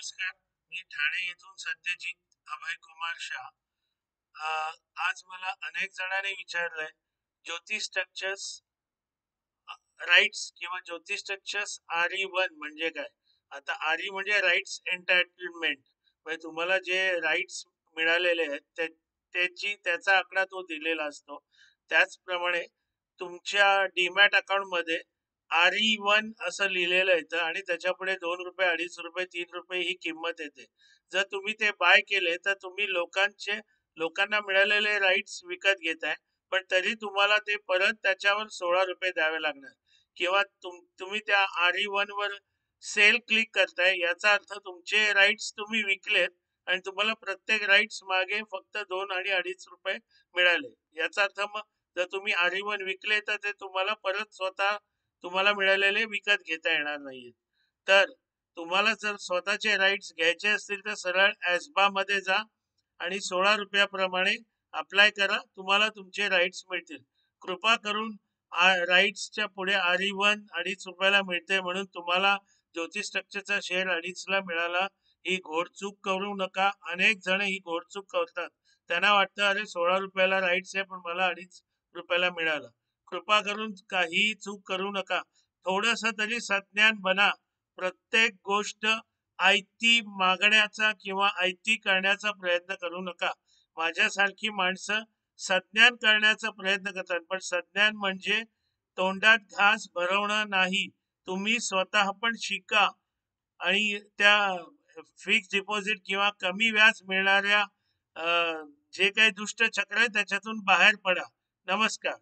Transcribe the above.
नमस्कार. मी ठाणे येथून सत्यजित अभय कुमार शाह. आज मला अनेक जणांनी विचारलंय ज्योतिष स्ट्रक्चर्स राईट्स किंवा ज्योतिष स्ट्रक्चर्स RE1 म्हणजे काय. आता RE म्हणजे राईट्स एंटायटलमेंट, म्हणजे तुम्हाला जे राईट्स मिळालेले आहेत त्याचा आकडा तो दिलेला असतो. त्याचप्रमाणे तुमच्या डीमॅट अकाउंट मध्ये RE1 असं लिहिलेलं येतं आणि त्याच्या पुढे 2 रुपये, 2.5 रुपये, 3 रुपये ही किंमत येते. जर तुम्ही ते बाय केले तर तुम्ही लोकांना मिळालेले राईट्स विकत घेताय, पण तरी तुम्हाला ते परत त्याच्यावर 16 रुपये द्यावे लागणार. किंवा तुम्ही त्या RE1 वर सेल क्लिक करताय, याचा अर्थ तुमचे राईट्स तुम्ही विकलेत आणि तुम्हाला प्रत्येक राईट्स मागे फक्त 2 आणि 2.5 रुपये मिळाले. याचा अर्थ मग जर तुम्ही RE1 विकले तर ते तुम्हाला परत स्वतः तुम्हाला मिळालेले विकत घेता येणार नाहीये. तर तुम्हाला जर स्वतःचे राईट्स घ्यायचे असतील तर सरळ एसबा मध्ये जा आणि 16 रुपयाप्रमाणे अप्लाय करा, तुम्हाला तुमचे राईट्स मिळतील. कृपा करून राईट्सच्या पुढे RE1 2.5 रुपयाला मिळते म्हणून तुम्हाला ज्योतिष स्ट्रक्चरचा शेअर 2.5ला मिळाला ही घोडचूक करू नका. अनेक जण ही घोडचूक करतात. त्यांना वाटतं अरे 16 रुपयाला राईट्स आहे पण मला 2.5 रुपयाला मिळालं. कृपा करून काही चूक करू नका. थोडस तरी सज्ञान बना. प्रत्येक गोष्ट आयती मागण्याचा किंवा आयती करण्याचा प्रयत्न करू नका. माझ्यासारखी माणसं सज्ञान करण्याचा प्रयत्न करतात, पण सज्ञान म्हणजे तोंडात घास भरवणं नाही. तुम्ही स्वतः पण शिका आणि त्या फिक्स डिपॉझिट किंवा कमी व्याज मिळणाऱ्या जे काही दुष्ट चक्र आहे त्याच्यातून बाहेर पडा. नमस्कार.